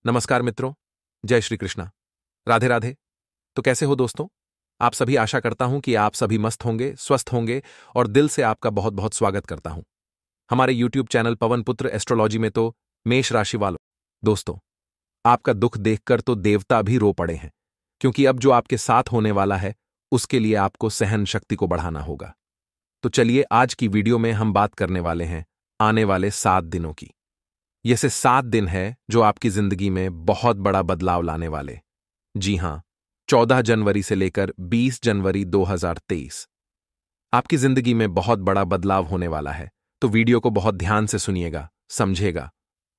नमस्कार मित्रों, जय श्री कृष्णा, राधे राधे। तो कैसे हो दोस्तों? आप सभी, आशा करता हूं कि आप सभी मस्त होंगे, स्वस्थ होंगे और दिल से आपका बहुत बहुत स्वागत करता हूं हमारे YouTube चैनल पवन पुत्र एस्ट्रोलॉजी में। तो मेष राशि वालों, दोस्तों, आपका दुख देखकर तो देवता भी रो पड़े हैं, क्योंकि अब जो आपके साथ होने वाला है उसके लिए आपको सहन शक्ति को बढ़ाना होगा। तो चलिए, आज की वीडियो में हम बात करने वाले हैं आने वाले 7 दिनों की। ये से 7 दिन है जो आपकी जिंदगी में बहुत बड़ा बदलाव लाने वाले। जी हां, 14 जनवरी से लेकर 20 जनवरी 2023 आपकी जिंदगी में बहुत बड़ा बदलाव होने वाला है। तो वीडियो को बहुत ध्यान से सुनिएगा, समझेगा,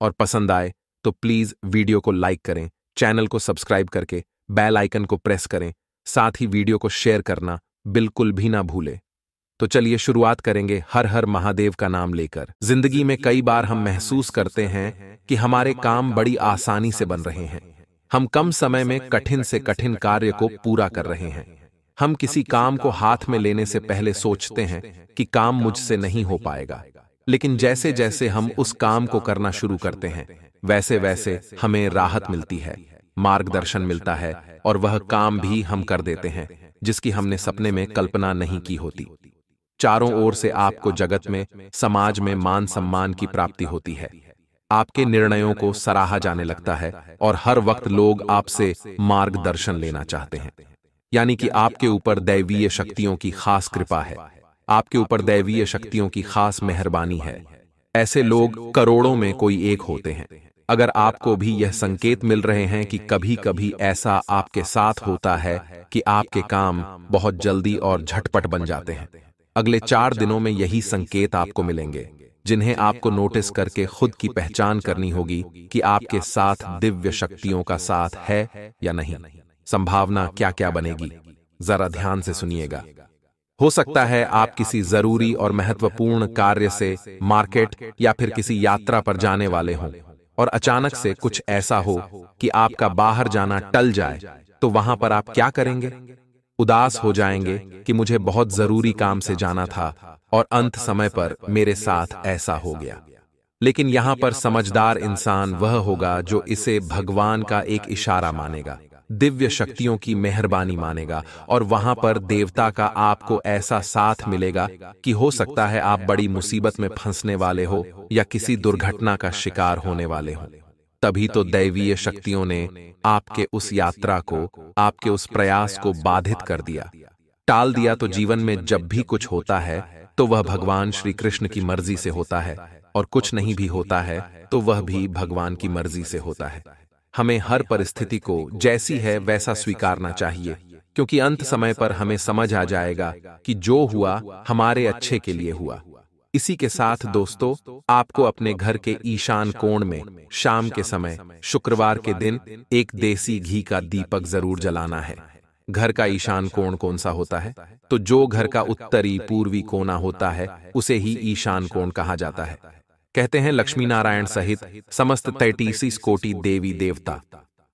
और पसंद आए तो प्लीज वीडियो को लाइक करें, चैनल को सब्सक्राइब करके बेल आइकन को प्रेस करें, साथ ही वीडियो को शेयर करना बिल्कुल भी ना भूलें। तो चलिए शुरुआत करेंगे हर हर महादेव का नाम लेकर। जिंदगी में कई बार हम महसूस करते हैं कि हमारे काम बड़ी आसानी से बन रहे हैं। हम कम समय में कठिन से कठिन कार्य को पूरा कर रहे हैं। हम किसी काम को हाथ में लेने से पहले सोचते हैं कि काम मुझसे नहीं हो पाएगा, लेकिन जैसे जैसे हम उस काम को करना शुरू करते हैं वैसे वैसे हमें राहत मिलती है, मार्गदर्शन मिलता है और वह काम भी हम कर देते हैं जिसकी हमने सपने में कल्पना नहीं की होती। चारों ओर से आपको जगत में, समाज में मान सम्मान की प्राप्ति होती है। आपके निर्णयों को सराहा जाने लगता है और हर वक्त लोग आपसे मार्गदर्शन लेना चाहते हैं। यानी कि आपके ऊपर दैवीय शक्तियों की खास कृपा है, आपके ऊपर दैवीय शक्तियों की खास मेहरबानी है। ऐसे लोग करोड़ों में कोई एक होते हैं। अगर आपको भी यह संकेत मिल रहे हैं कि कभी कभी ऐसा आपके साथ होता है कि आपके काम बहुत जल्दी और झटपट बन जाते हैं, अगले 4 दिनों में यही संकेत आपको मिलेंगे, जिन्हें आपको नोटिस करके खुद की पहचान करनी होगी कि आपके साथ दिव्य शक्तियों का साथ है या नहीं। संभावना क्या क्या बनेगी, जरा ध्यान से सुनिएगा। हो सकता है आप किसी जरूरी और महत्वपूर्ण कार्य से मार्केट या फिर किसी यात्रा पर जाने वाले हों और अचानक से कुछ ऐसा हो कि आपका बाहर जाना टल जाए। तो वहां पर आप क्या करेंगे? उदास हो जाएंगे कि मुझे बहुत जरूरी काम से जाना था और अंत समय पर मेरे साथ ऐसा हो गया। लेकिन यहां पर समझदार इंसान वह होगा जो इसे भगवान का एक इशारा मानेगा, दिव्य शक्तियों की मेहरबानी मानेगा, और वहां पर देवता का आपको ऐसा साथ मिलेगा कि हो सकता है आप बड़ी मुसीबत में फंसने वाले हो या किसी दुर्घटना का शिकार होने वाले हो। तभी तो दैवीय शक्तियों ने आपके उस यात्रा को, आपके उस प्रयास को बाधित कर दिया, टाल दिया। तो जीवन में जब भी कुछ होता है तो वह भगवान श्री कृष्ण की मर्जी से होता है, और कुछ नहीं भी होता है तो वह भी भगवान की मर्जी से होता है। हमें हर परिस्थिति को जैसी है वैसा स्वीकारना चाहिए, क्योंकि अंत समय पर हमें समझ आ जाएगा कि जो हुआ हमारे अच्छे के लिए हुआ। इसी के साथ दोस्तों, आपको अपने घर के ईशान कोण में शाम के समय शुक्रवार के दिन एक देसी घी का दीपक जरूर जलाना है। घर का ईशान कोण कौन सा होता है? तो जो घर का उत्तरी पूर्वी कोना होता है उसे ही ईशान कोण कहा जाता है। कहते हैं लक्ष्मी नारायण सहित समस्त 33 कोटि देवी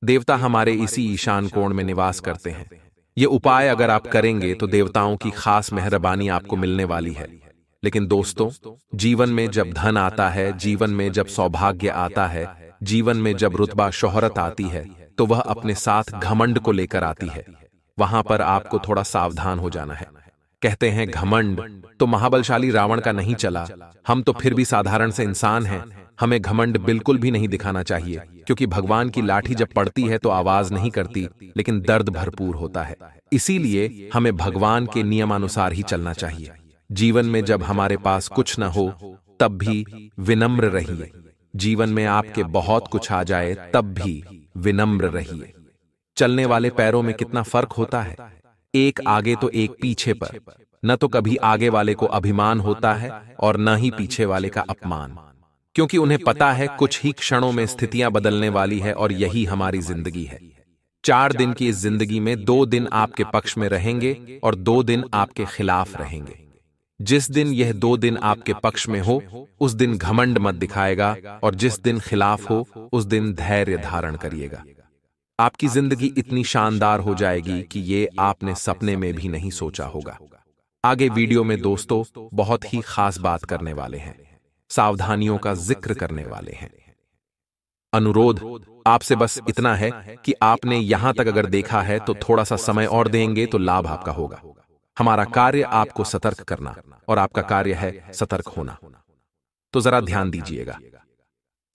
देवता हमारे इसी ईशान कोण में निवास करते हैं। ये उपाय अगर आप करेंगे तो देवताओं की खास मेहरबानी आपको मिलने वाली है। लेकिन दोस्तों, जीवन में जब धन आता है, जीवन में जब सौभाग्य आता है, जीवन में जब रुतबा शोहरत आती है, तो वह अपने साथ घमंड को लेकर आती है। वहां पर आपको थोड़ा सावधान हो जाना है। कहते हैं घमंड तो महाबलशाली रावण का नहीं चला, हम तो फिर भी साधारण से इंसान हैं। हमें घमंड बिल्कुल भी नहीं दिखाना चाहिए, क्योंकि भगवान की लाठी जब पड़ती है तो आवाज नहीं करती, लेकिन दर्द भरपूर होता है। इसीलिए हमें भगवान के नियमानुसार ही चलना चाहिए। जीवन में जब हमारे पास कुछ न हो तब भी विनम्र रहिए। जीवन में आपके बहुत कुछ आ जाए तब भी विनम्र रहिए। चलने वाले पैरों में कितना फर्क होता है, एक आगे तो एक पीछे पर। न तो कभी आगे वाले को अभिमान होता है और न ही पीछे वाले का अपमान, क्योंकि उन्हें पता है कुछ ही क्षणों में स्थितियां बदलने वाली है और यही हमारी जिंदगी है। 4 दिन की इस जिंदगी में 2 दिन आपके पक्ष में रहेंगे और 2 दिन आपके खिलाफ रहेंगे। जिस दिन यह 2 दिन आपके पक्ष में हो उस दिन घमंड मत दिखाएगा, और जिस दिन खिलाफ हो उस दिन धैर्य धारण करिएगा। आपकी जिंदगी इतनी शानदार हो जाएगी कि ये आपने सपने में भी नहीं सोचा होगा। आगे वीडियो में दोस्तों बहुत ही खास बात करने वाले हैं, सावधानियों का जिक्र करने वाले हैं। अनुरोध, आपसे बस इतना है कि आपने यहां तक अगर देखा है तो थोड़ा सा समय और देंगे तो लाभ आपका होगा। हमारा कार्य आपको सतर्क करना और आपका कार्य है सतर्क होना। तो जरा ध्यान दीजिएगा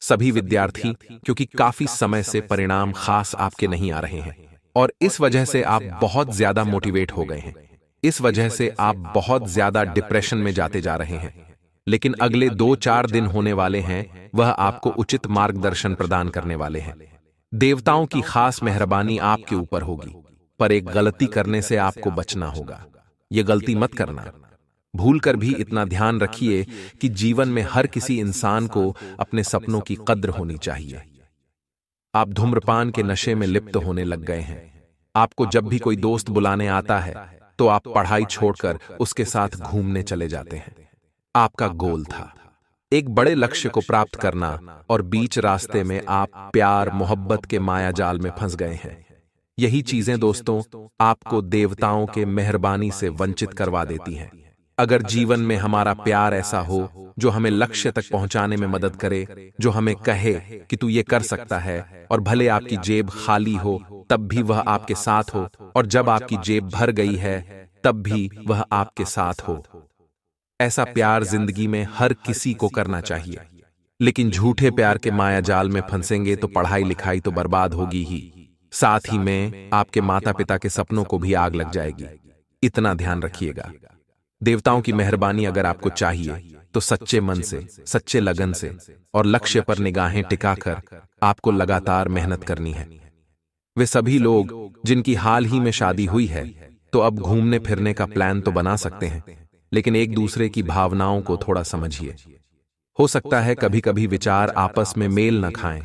सभी विद्यार्थी, क्योंकि काफी समय से परिणाम खास आपके नहीं आ रहे हैं और इस वजह से आप बहुत ज्यादा मोटिवेट हो गए हैं। इस वजह से आप बहुत ज्यादा डिप्रेशन में जाते जा रहे हैं। लेकिन अगले 2-4 दिन होने वाले हैं, वह आपको उचित मार्गदर्शन प्रदान करने वाले हैं। देवताओं की खास मेहरबानी आपके ऊपर होगी, पर एक गलती करने से आपको बचना होगा। यह गलती मत करना। भूलकर भी इतना ध्यान रखिए कि जीवन में हर किसी इंसान को अपने सपनों की कद्र होनी चाहिए। आप धूम्रपान के नशे में लिप्त होने लग गए हैं। आपको जब भी कोई दोस्त बुलाने आता है तो आप पढ़ाई छोड़कर उसके साथ घूमने चले जाते हैं। आपका गोल था एक बड़े लक्ष्य को प्राप्त करना और बीच रास्ते में आप प्यार मोहब्बत के माया जाल में फंस गए हैं। यही चीजें दोस्तों आपको देवताओं के मेहरबानी से वंचित करवा देती हैं। अगर जीवन में हमारा प्यार ऐसा हो जो हमें लक्ष्य तक पहुंचाने में मदद करे, जो हमें कहे कि तू ये कर सकता है, और भले आपकी जेब खाली हो तब भी वह आपके साथ हो, और जब आपकी जेब भर गई है तब भी वह आपके साथ हो, ऐसा प्यार जिंदगी में हर किसी को करना चाहिए। लेकिन झूठे प्यार के माया जाल में फंसेंगे तो पढ़ाई लिखाई तो बर्बाद होगी ही, साथ ही में आपके माता पिता के सपनों को भी आग लग जाएगी। इतना ध्यान रखिएगा। देवताओं की मेहरबानी अगर आपको चाहिए तो सच्चे मन से, सच्चे लगन से और लक्ष्य पर निगाहें टिकाकर आपको लगातार मेहनत करनी है। वे सभी लोग जिनकी हाल ही में शादी हुई है तो अब घूमने फिरने का प्लान तो बना सकते हैं, लेकिन एक दूसरे की भावनाओं को थोड़ा समझिए। हो सकता है कभी कभी विचार आपस में मेल न खाएं,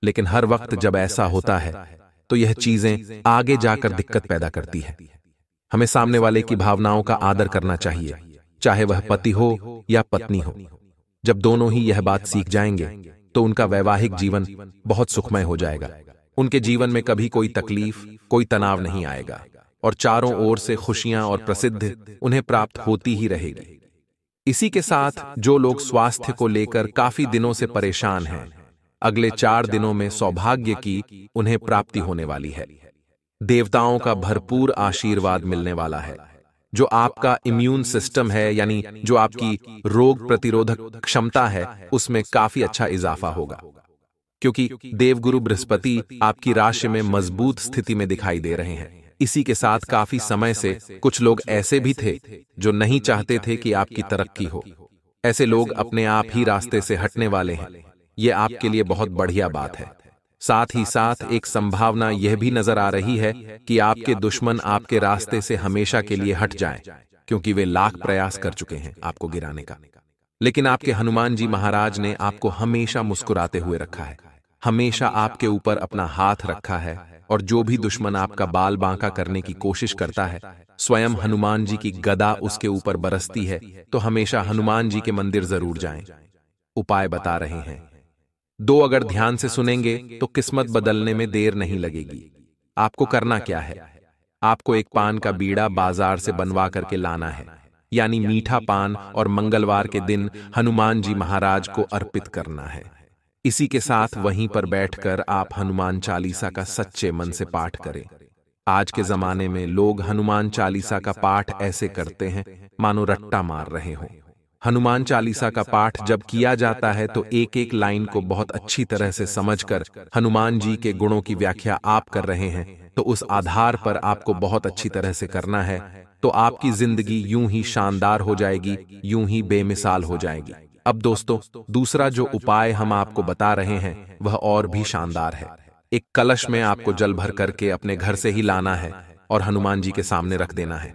लेकिन हर वक्त जब ऐसा होता है तो यह चीजें आगे जाकर दिक्कत पैदा करती है। हमें सामने वाले की भावनाओं का आदर करना चाहिए, चाहे वह पति हो या पत्नी हो। जब दोनों ही यह बात सीख जाएंगे तो उनका वैवाहिक जीवन बहुत सुखमय हो जाएगा। उनके जीवन में कभी कोई तकलीफ, कोई तनाव नहीं आएगा और चारों ओर से खुशियां और प्रसिद्धि उन्हें प्राप्त होती ही रहेगी। इसी के साथ जो लोग स्वास्थ्य को लेकर काफी दिनों से परेशान हैं, अगले 4 दिनों में सौभाग्य की उन्हें प्राप्ति होने वाली है। देवताओं का भरपूर आशीर्वाद मिलने वाला है। जो आपका इम्यून सिस्टम है, यानी जो आपकी रोग प्रतिरोधक क्षमता है, उसमें काफी अच्छा इजाफा होगा, क्योंकि देवगुरु बृहस्पति आपकी राशि में मजबूत स्थिति में दिखाई दे रहे हैं। इसी के साथ काफी समय से कुछ लोग ऐसे भी थे जो नहीं चाहते थे कि आपकी तरक्की हो। ऐसे लोग अपने आप ही रास्ते से हटने वाले हैं। यह आपके लिए बहुत बढ़िया बात है। साथ ही साथ एक संभावना यह भी नजर आ रही है कि आपके दुश्मन आपके रास्ते से हमेशा के लिए हट जाएं, क्योंकि वे लाख प्रयास कर चुके हैं आपको गिराने का। लेकिन आपके हनुमान जी महाराज ने आपको हमेशा मुस्कुराते हुए रखा है, हमेशा आपके ऊपर अपना हाथ रखा है, और जो भी दुश्मन आपका बाल बांका करने की कोशिश करता है, स्वयं हनुमान जी की गदा उसके ऊपर बरसती है। तो हमेशा हनुमान जी के मंदिर जरूर जाएं। उपाय बता रहे हैं, 2 अगर ध्यान से सुनेंगे तो किस्मत बदलने में देर नहीं लगेगी। आपको करना क्या है? आपको एक पान का बीड़ा बाजार से बनवा करके लाना है, यानी मीठा पान, और मंगलवार के दिन हनुमान जी महाराज को अर्पित करना है। इसी के साथ वहीं पर बैठकर आप हनुमान चालीसा का सच्चे मन से पाठ करें। आज के जमाने में लोग हनुमान चालीसा का पाठ ऐसे करते हैं मानो रट्टा मार रहे हों। हनुमान चालीसा का पाठ जब किया जाता है तो एक एक लाइन को बहुत अच्छी तरह से समझकर हनुमान जी के गुणों की व्याख्या आप कर रहे हैं, तो उस आधार पर आपको बहुत अच्छी तरह से करना है। तो आपकी जिंदगी यूं ही शानदार हो जाएगी, यूं ही बेमिसाल हो जाएगी। अब दोस्तों, दूसरा जो उपाय हम आपको बता रहे हैं वह और भी शानदार है। एक कलश में आपको जल भर करके अपने घर से ही लाना है और हनुमान जी के सामने रख देना है।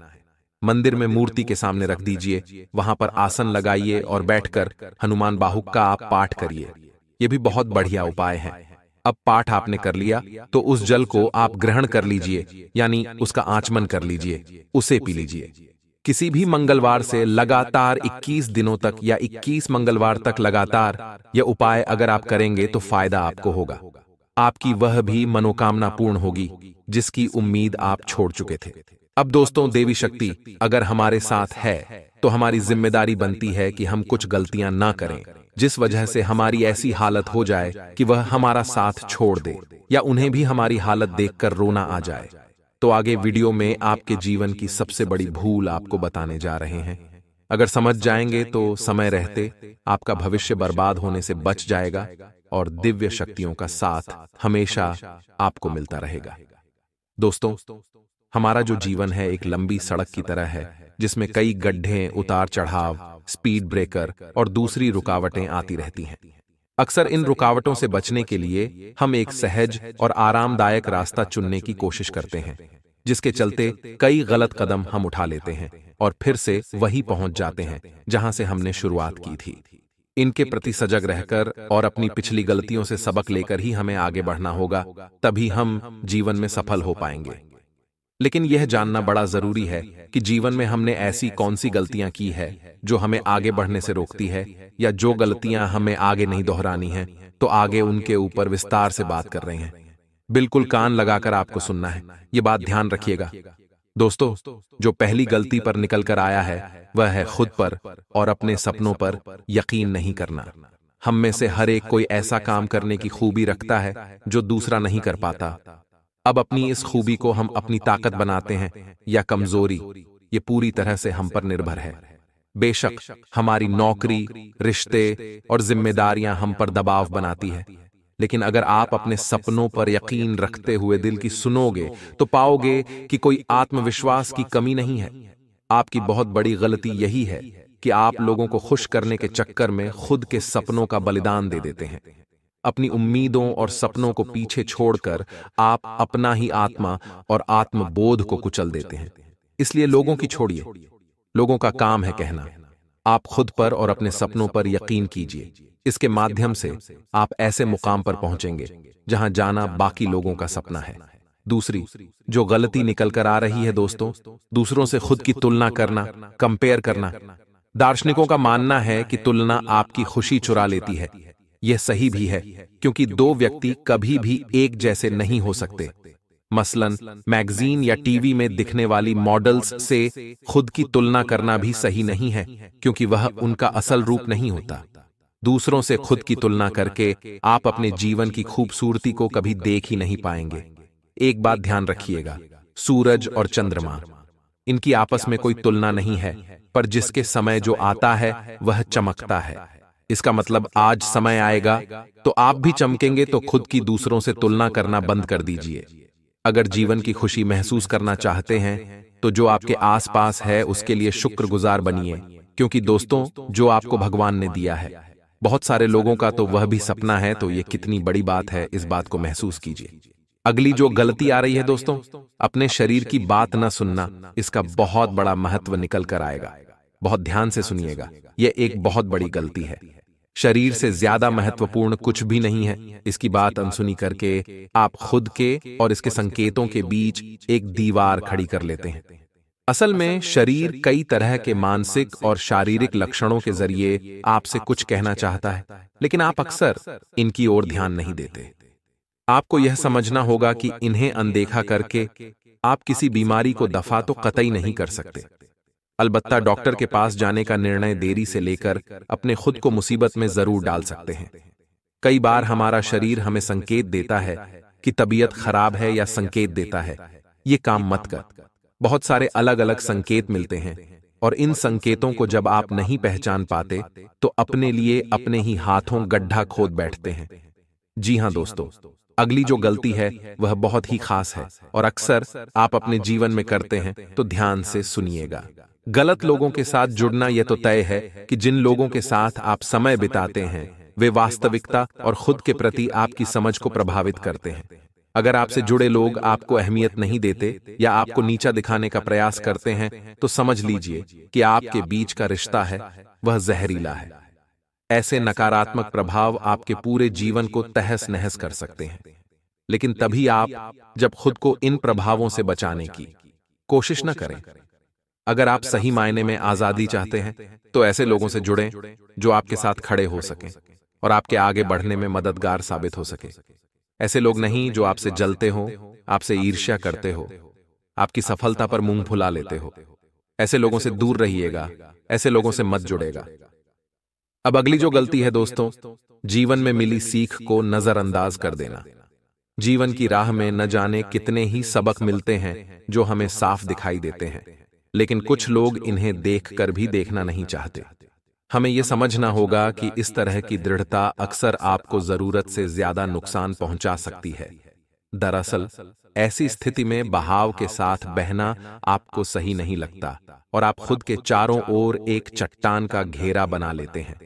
मंदिर में मूर्ति के सामने रख दीजिए, वहां पर आसन लगाइए और बैठकर हनुमान बाहुक का आप पाठ करिए। यह भी बहुत बढ़िया उपाय है। अब पाठ आपने कर लिया तो उस जल को आप ग्रहण कर लीजिए, यानी उसका आचमन कर लीजिए, उसे पी लीजिए। किसी भी मंगलवार से लगातार 21 दिनों तक या 21 मंगलवार तक लगातार यह उपाय अगर आप करेंगे तो फायदा आपको होगा। आपकी वह भी मनोकामना पूर्ण होगी जिसकी उम्मीद आप छोड़ चुके थे। अब दोस्तों, देवी शक्ति अगर हमारे साथ है तो हमारी जिम्मेदारी बनती है कि हम कुछ गलतियां ना करें जिस वजह से हमारी ऐसी हालत हो जाए कि वह हमारा साथ छोड़ दे। या उन्हें भी हमारी हालत देखकर रोना आ जाए, तो आगे वीडियो में आपके जीवन की सबसे बड़ी भूल आपको बताने जा रहे हैं। अगर समझ जाएंगे तो समय रहते आपका भविष्य बर्बाद होने से बच जाएगा और दिव्य शक्तियों का साथ हमेशा आपको मिलता रहेगा। दोस्तों, हमारा जो जीवन है एक लंबी सड़क की तरह है जिसमें कई गड्ढे, उतार चढ़ाव, स्पीड ब्रेकर और दूसरी रुकावटें आती रहती हैं। अक्सर इन रुकावटों से बचने के लिए हम एक सहज और आरामदायक रास्ता चुनने की कोशिश करते हैं, जिसके चलते कई गलत कदम हम उठा लेते हैं और फिर से वहीं पहुंच जाते हैं जहां से हमने शुरुआत की थी। इनके प्रति सजग रहकर और अपनी पिछली गलतियों से सबक लेकर ही हमें आगे बढ़ना होगा, तभी हम जीवन में सफल हो पाएंगे। लेकिन यह जानना बड़ा जरूरी है कि जीवन में हमने ऐसी कौन सी गलतियां की है जो हमें आगे बढ़ने से रोकती है, या जो गलतियां हमें आगे नहीं दोहरानी हैं, तो आगे उनके ऊपर विस्तार से बात कर रहे हैं। बिल्कुल कान लगाकर आपको सुनना है, ये बात ध्यान रखिएगा। दोस्तों, जो पहली गलती पर निकल कर आया है वह है खुद पर और अपने सपनों पर यकीन नहीं करना। हम में से हर एक कोई ऐसा काम करने की खूबी रखता है जो दूसरा नहीं कर पाता। अब अपनी इस खूबी को हम अपनी ताकत बनाते हैं या कमजोरी, ये पूरी तरह से हम पर निर्भर है। बेशक हमारी नौकरी, रिश्ते और जिम्मेदारियां हम पर दबाव बनाती है, लेकिन अगर आप अपने सपनों पर यकीन रखते हुए दिल की सुनोगे तो पाओगे कि कोई आत्मविश्वास की कमी नहीं है। आपकी बहुत बड़ी गलती यही है कि आप लोगों को खुश करने के चक्कर में खुद के सपनों का बलिदान दे देते हैं। अपनी उम्मीदों और सपनों को पीछे छोड़कर आप अपना ही आत्मा और आत्मबोध को कुचल देते हैं। इसलिए लोगों की छोड़िए, लोगों का काम है कहना। आप खुद पर और अपने सपनों पर यकीन कीजिए। इसके माध्यम से आप ऐसे मुकाम पर पहुंचेंगे जहां जाना बाकी लोगों का सपना है। दूसरी जो गलती निकल कर आ रही है दोस्तों, दूसरों से खुद की तुलना करना, कंपेयर करना। दार्शनिकों का मानना है कि तुलना आपकी खुशी चुरा लेती है। यह सही भी है, क्योंकि दो व्यक्ति कभी भी एक जैसे नहीं हो सकते। मसलन मैगजीन या टीवी में दिखने वाली मॉडल्स से खुद की तुलना करना भी सही नहीं है, क्योंकि वह उनका असल रूप नहीं होता। दूसरों से खुद की तुलना करके आप अपने जीवन की खूबसूरती को कभी देख ही नहीं पाएंगे। एक बात ध्यान रखिएगा, सूरज और चंद्रमा, इनकी आपस में कोई तुलना नहीं है, पर जिसके समय जो आता है वह चमकता है। इसका मतलब आज समय आएगा तो आप भी चमकेंगे, तो खुद की दूसरों से तुलना करना बंद कर दीजिए। अगर जीवन की खुशी महसूस करना चाहते हैं तो जो आपके आसपास है उसके लिए शुक्रगुजार बनिए, क्योंकि दोस्तों जो आपको भगवान ने दिया है, बहुत सारे लोगों का तो वह भी सपना है, तो ये कितनी बड़ी बात है, इस बात को महसूस कीजिए। अगली जो गलती आ रही है दोस्तों, अपने शरीर की बात न सुनना, इसका बहुत बड़ा महत्व निकल कर आएगा। बहुत ध्यान से सुनिएगा, यह एक बहुत बड़ी गलती है। शरीर से ज्यादा महत्वपूर्ण कुछ भी नहीं है। इसकी बात अनसुनी करके आप खुद के और इसके संकेतों के बीच एक दीवार खड़ी कर लेते हैं। असल में शरीर कई तरह के मानसिक और शारीरिक लक्षणों के जरिए आपसे कुछ कहना चाहता है, लेकिन आप अक्सर इनकी ओर ध्यान नहीं देते। आपको यह समझना होगा कि इन्हें अनदेखा करके आप किसी बीमारी को दफा तो कतई नहीं कर सकते। अलबत्ता डॉक्टर के पास जाने का निर्णय देरी से लेकर अपने खुद को मुसीबत में जरूर डाल सकते हैं। कई बार हमारा शरीर हमें संकेत देता है कि तबीयत खराब है, या संकेत देता है ये काम मत कर। बहुत सारे अलग अलग संकेत मिलते हैं, और इन संकेतों को जब आप नहीं पहचान पाते तो अपने लिए अपने ही हाथों गड्ढा खोद बैठते हैं। जी हां दोस्तों, अगली जो गलती है वह बहुत ही खास है और अक्सर आप अपने जीवन में करते हैं, तो ध्यान से सुनिएगा। गलत लोगों के साथ जुड़ना यह तो तय है कि जिन लोगों के साथ आप समय बिताते हैं वे वास्तविकता और खुद के प्रति आपकी समझ को प्रभावित करते हैं। अगर आपसे जुड़े लोग आपको अहमियत नहीं देते या आपको नीचा दिखाने का प्रयास करते हैं, तो समझ लीजिए कि आपके बीच का रिश्ता है वह जहरीला है। ऐसे नकारात्मक प्रभाव आपके पूरे जीवन को तहस नहस कर सकते हैं। लेकिन तभी आप जब खुद को इन प्रभावों से बचाने की कोशिश न करें। अगर आप सही मायने में आजादी चाहते हैं तो ऐसे लोगों से जुड़ें जो आपके साथ खड़े हो सकें और आपके आगे बढ़ने में मददगार साबित हो सके। ऐसे लोग नहीं जो आपसे जलते हो, आपसे ईर्ष्या करते हो, आपकी सफलता पर मुंह फुला लेते हो। ऐसे लोगों से दूर रहिएगा, ऐसे लोगों से मत जुड़ेगा। अब अगली जो गलती है दोस्तों, जीवन में मिली सीख को नजरअंदाज कर देना। जीवन की राह में न जाने कितने ही सबक मिलते हैं जो हमें साफ दिखाई देते हैं, लेकिन कुछ लोग इन्हें देखकर भी देखना नहीं चाहते। हमें यह समझना होगा कि इस तरह की दृढ़ता अक्सर आपको जरूरत से ज्यादा नुकसान पहुंचा सकती है। दरअसल ऐसी स्थिति में बहाव के साथ बहना आपको सही नहीं लगता और आप खुद के चारों ओर एक चट्टान का घेरा बना लेते हैं।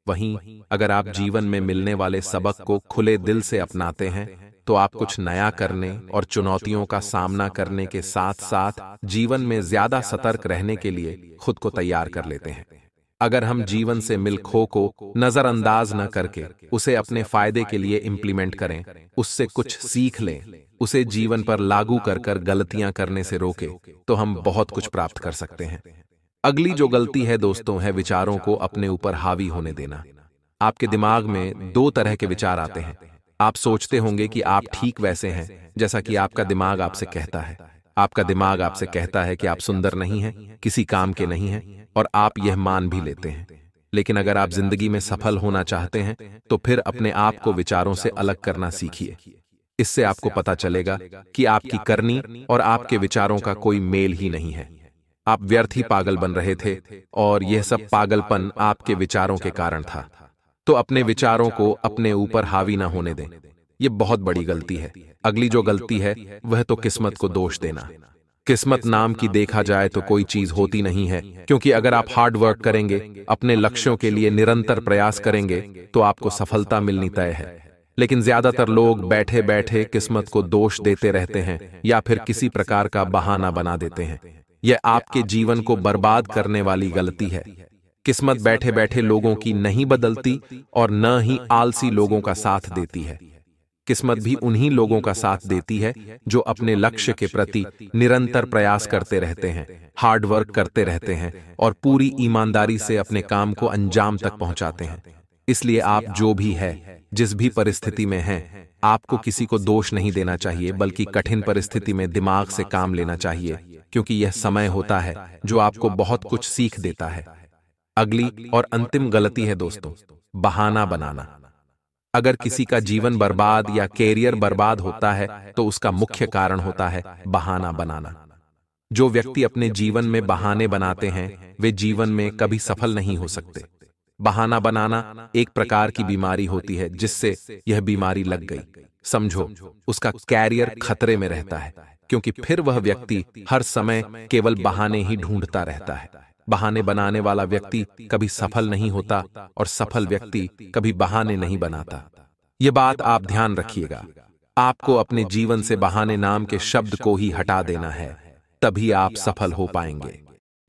वहीं अगर आप जीवन में मिलने वाले सबक को खुले दिल से अपनाते हैं तो आप कुछ नया करने और चुनौतियों का सामना करने के साथ साथ जीवन में ज्यादा सतर्क रहने के लिए खुद को तैयार कर लेते हैं। अगर हम जीवन से मिल खो को नजरअंदाज न करके उसे अपने फायदे के लिए इंप्लीमेंट करें, उससे कुछ सीख लें, उसे जीवन पर लागू कर गलतियां करने से रोके, तो हम बहुत कुछ प्राप्त कर सकते हैं। अगली जो गलती है दोस्तों, है विचारों को अपने ऊपर हावी होने देना। आपके दिमाग में दो तरह के विचार आते हैं। आप सोचते होंगे कि आप ठीक वैसे हैं जैसा कि आपका दिमाग आपसे कहता है। आपका दिमाग आपसे कहता है कि आप सुंदर नहीं हैं, किसी काम के नहीं हैं, और आप यह मान भी लेते हैं। लेकिन अगर आप जिंदगी में सफल होना चाहते हैं तो फिर अपने आप को विचारों से अलग करना सीखिए। इससे आपको पता चलेगा कि आपकी करनी और आपके विचारों का कोई मेल ही नहीं है। आप व्यर्थ ही पागल बन रहे थे और यह सब पागलपन आपके विचारों के कारण था। तो अपने विचारों को अपने ऊपर हावी ना होने दें। यह बहुत बड़ी गलती है। अगली जो गलती है वह तो किस्मत को दोष देना। किस्मत नाम की देखा जाए तो कोई चीज होती नहीं है, क्योंकि अगर आप हार्ड वर्क करेंगे, अपने लक्ष्यों के लिए निरंतर प्रयास करेंगे तो आपको सफलता मिलनी तय है। लेकिन ज्यादातर लोग बैठे बैठे किस्मत को दोष देते रहते हैं या फिर किसी प्रकार का बहाना बना देते हैं। यह आपके जीवन को बर्बाद करने वाली गलती है। किस्मत बैठे बैठे लोगों की नहीं बदलती और न ही आलसी लोगों का साथ देती है। किस्मत भी उन्हीं लोगों का साथ देती है जो अपने लक्ष्य के प्रति निरंतर प्रयास करते रहते हैं, हार्ड वर्क करते रहते हैं और पूरी ईमानदारी से अपने काम को अंजाम तक पहुंचाते हैं। इसलिए आप जो भी है, जिस भी परिस्थिति में हैं, आपको किसी को दोष नहीं देना चाहिए, बल्कि कठिन परिस्थिति में दिमाग से काम लेना चाहिए, क्योंकि यह समय होता है जो आपको बहुत कुछ सीख देता है। अगली और अंतिम गलती है दोस्तों, बहाना बनाना। अगर किसी का जीवन बर्बाद या कैरियर बर्बाद होता है तो उसका मुख्य कारण होता है बहाना बनाना। जो व्यक्ति अपने जीवन में बहाने बनाते हैं वे जीवन में कभी सफल नहीं हो सकते। बहाना बनाना एक प्रकार की बीमारी होती है, जिससे यह बीमारी लग गई, समझो उसका कैरियर खतरे में रहता है, क्योंकि फिर वह व्यक्ति हर समय केवल बहाने ही ढूंढता रहता है। बहाने बनाने वाला व्यक्ति कभी सफल नहीं होता और सफल व्यक्ति कभी बहाने नहीं बनाता। यह बात आप ध्यान रखिएगा। आपको अपने जीवन से बहाने नाम के शब्द को ही हटा देना है, तभी आप सफल हो पाएंगे।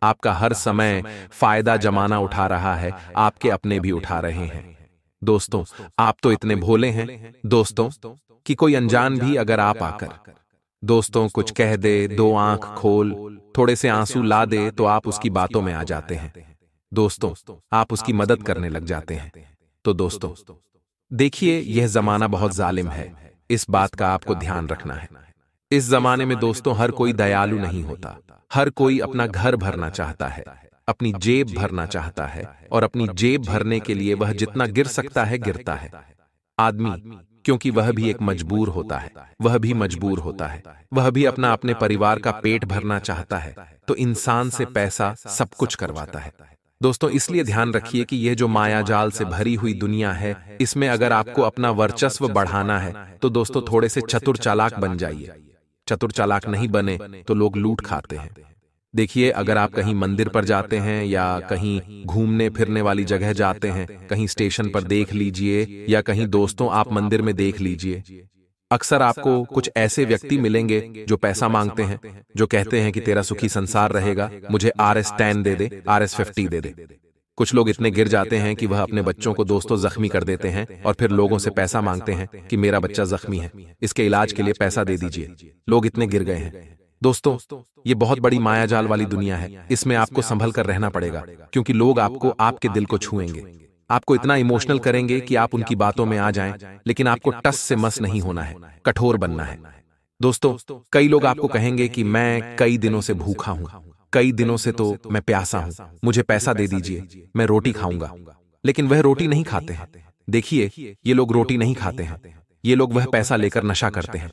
आपका हर समय फायदा जमाना उठा रहा है, आपके अपने भी उठा रहे हैं। दोस्तों, आप तो इतने भोले हैं दोस्तों कि कोई अनजान भी अगर आप आकर दोस्तों कुछ कह दे, दो आंख खोल, थोड़े से आंसू ला दे, तो आप उसकी बातों में आ जाते हैं। दोस्तों, आप उसकी मदद करने लग जाते हैं। तो दोस्तों देखिए, यह जमाना बहुत जालिम है, इस बात का आपको ध्यान रखना है। इस जमाने में दोस्तों हर कोई दयालु नहीं होता। हर कोई अपना घर भरना चाहता है, अपनी जेब भरना चाहता है, और अपनी जेब भरने के लिए वह जितना गिर सकता है गिरता है। आदमी, क्योंकि वह भी एक मजबूर होता है, वह भी मजबूर होता है, वह भी अपना अपने परिवार का पेट भरना चाहता है, तो इंसान से पैसा सब कुछ करवाता है। दोस्तों, इसलिए ध्यान रखिए कि यह जो मायाजाल से भरी हुई दुनिया है, इसमें अगर आपको अपना वर्चस्व बढ़ाना है तो दोस्तों थोड़े से चतुर चालाक बन जाइए। चतुर चालाक नहीं बने तो लोग लूट खाते हैं। देखिए, अगर आप कहीं मंदिर पर जाते हैं या कहीं घूमने फिरने वाली जगह जाते हैं, कहीं स्टेशन पर देख लीजिए या कहीं दोस्तों आप मंदिर में देख लीजिए, अक्सर आपको कुछ ऐसे व्यक्ति मिलेंगे जो पैसा मांगते हैं, जो कहते हैं कि तेरा सुखी संसार रहेगा, मुझे RS10 दे दे, RS50 दे दे। कुछ लोग इतने गिर जाते हैं कि वह अपने बच्चों को दोस्तों जख्मी कर देते हैं और फिर लोगों से पैसा मांगते हैं कि मेरा बच्चा जख्मी है, इसके इलाज के लिए पैसा दे दीजिए। लोग इतने गिर गए हैं। दोस्तों, ये बहुत बड़ी मायाजाल वाली दुनिया है, इसमें आपको संभल कर रहना पड़ेगा, क्योंकि लोग आपको आपके दिल को छुएंगे, आपको इतना इमोशनल करेंगे कि आप उनकी बातों में आ जाएं, लेकिन आपको टस से मस नहीं होना है, कठोर बनना है। दोस्तों, कई लोग आपको कहेंगे कि मैं कई दिनों से भूखा हूं, कई दिनों से तो मैं प्यासा हूं, मुझे पैसा दे दीजिए, मैं रोटी खाऊंगा। लेकिन वह रोटी नहीं खाते हैं। देखिए, ये लोग रोटी नहीं खाते हैं, ये लोग वह पैसा लेकर नशा करते हैं।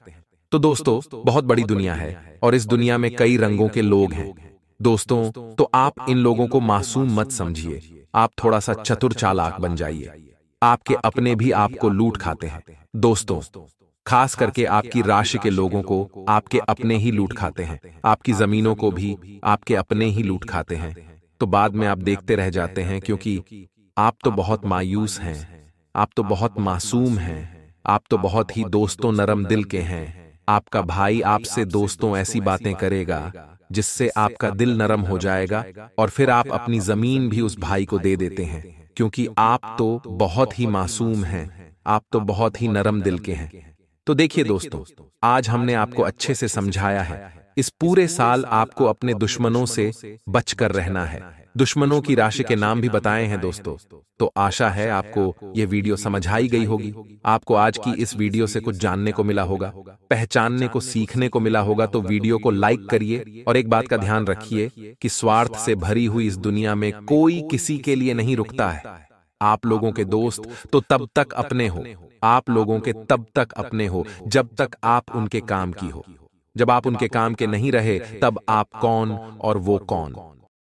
तो दोस्तों, बहुत बड़ी दुनिया है और इस दुनिया में कई रंगों के लोग हैं। दोस्तों, तो आप इन लोगों को मासूम मत समझिए, आप थोड़ा सा चतुर चालाक बन जाइए। आपके अपने भी आपको लूट खाते हैं। दोस्तों, खास करके आपकी राशि के लोगों को आपके अपने ही लूट खाते हैं, आपकी जमीनों को भी आपके अपने ही लूट खाते हैं। तो बाद में आप देखते रह जाते हैं, क्योंकि आप तो बहुत मायूस हैं, आप तो बहुत मासूम हैं, आप तो बहुत ही दोस्तों नरम दिल के हैं। आपका भाई आपसे दोस्तों ऐसी बातें करेगा जिससे आपका दिल नरम हो जाएगा और फिर आप अपनी जमीन भी उस भाई को दे देते हैं, क्योंकि आप तो बहुत ही मासूम हैं, आप तो बहुत ही नरम दिल के हैं। तो देखिए दोस्तों, आज हमने आपको अच्छे से समझाया है। इस पूरे साल आपको अपने दुश्मनों से बचकर रहना है। दुश्मनों की राशि के नाम भी बताए हैं दोस्तों। तो आशा है आपको ये वीडियो समझ आई गई होगी। आपको आज की इस वीडियो से कुछ जानने को मिला होगा, पहचानने को, सीखने को मिला होगा। तो वीडियो को लाइक करिए और एक बात का ध्यान रखिए कि स्वार्थ से भरी हुई इस दुनिया में कोई किसी के लिए नहीं रुकता है। आप लोगों के दोस्त तो तब तक अपने हो, आप लोगों के तब तक अपने हो जब तक आप उनके काम की हो। जब आप उनके काम के नहीं रहे, तब आप कौन और वो कौन।